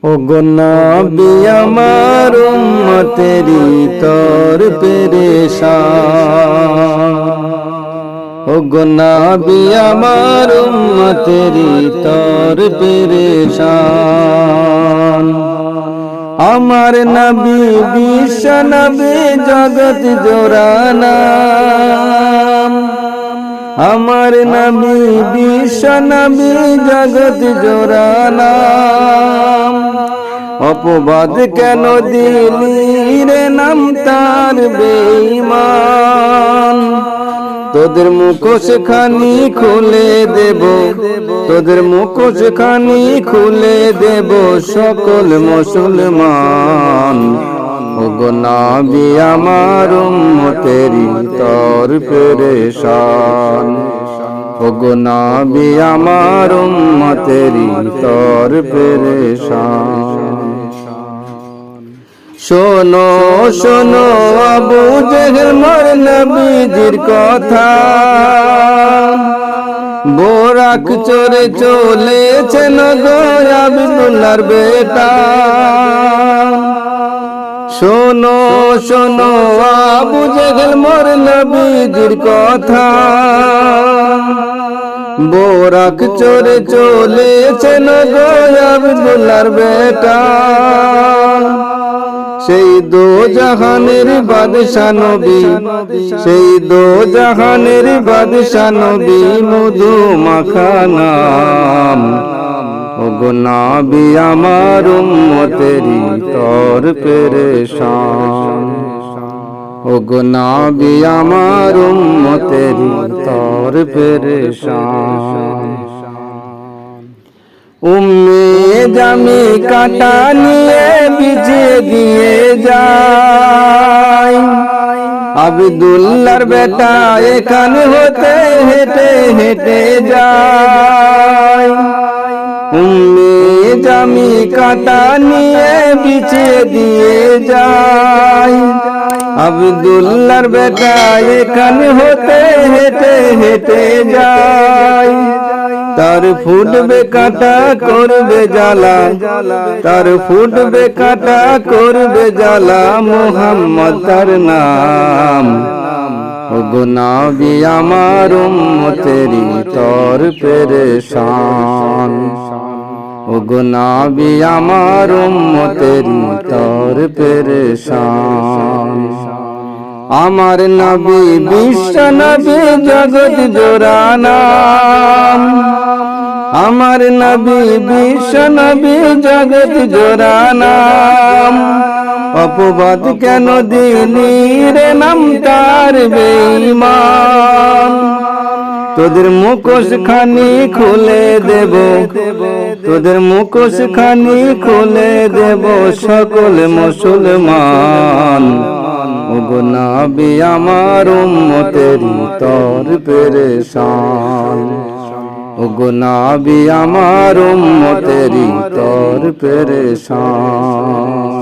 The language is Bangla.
ওগো নবী আমার উম্মতেরি তর পেরেশান। ওগো নবী আমার উম্মতেরি তর পেরেশান। আমার নবী বিশ্ব নবী জগৎ জোরানা। আমার নবী বিশ্ব নবী জগৎ জোরানা। অপবাদ কেন দিলি রে নাম তার বেঈমান। তোদের মুখোশ খানি খুলে দেব, তোদের মুখোশ খানি খুলে দেব সকল মুসলমান। ওগো নবী আমার উম্মতেরি তর পেরেশান। ওগো নবী আমার উম্মতেরি তর পেরেশান। শোনো শোনো আবু জেহেল মোর নবীজির কথা। বোরাক চড়ে চলেছেন গো আব্দুল্লাহর বেটা। শোনো শোনো আবু জেহেল মোর নবীজির কথা। বোরাক চড়ে চলেছেন গো আব্দুল্লাহর বেটা। সেই দো জাহানের বাদশা নবী, সেই দো জাহানের বাদশা নবী মধু মাখা নাম। ওগো নবী আমার উম্মতেরি তর পেরেশান। ওগো নবী আমার উম্মতেরি তর পেরেশান। উম্মে জামি কাটা নিয়ে বিছিয়ে দিয়ে যায়। আব্দুল্লাহর বেটা এখান হতে হেঁটে হেঁটে যায়। উম্মে জামি কাটা নিয়ে বিছিয়ে দিয়ে যায়। আব্দুল্লাহর বেটা এখান হতে হেঁটে হেঁটে যায়। তার ফুটবে কাটা করবে জ্বালা, তার ফুটবে কাটা করবে জ্বালা, মুহাম্মদ তার নাম। ওগো নবী আমার উম্মতেরি তর পেরেশান। ওগো নবী আমার উম্মতেরি তর পেরেশান। আমার নবী বিশ্ব নবী জগৎ জোরানা। আমার নবী বিশ্ব নবী জগৎ জোরানা। অপবাদ কেন দিলি রে নাম তার বেঈমান। তোদের মুখোশ খানি খুলে দেব, তোদের মুখোশ খানি খুলে দেব সকল মুসলমান। ওগো নবী আমার উম্মতেরি তর পেরেশান। ওগো নবী আমার উম্মতেরি তর পেরেশান।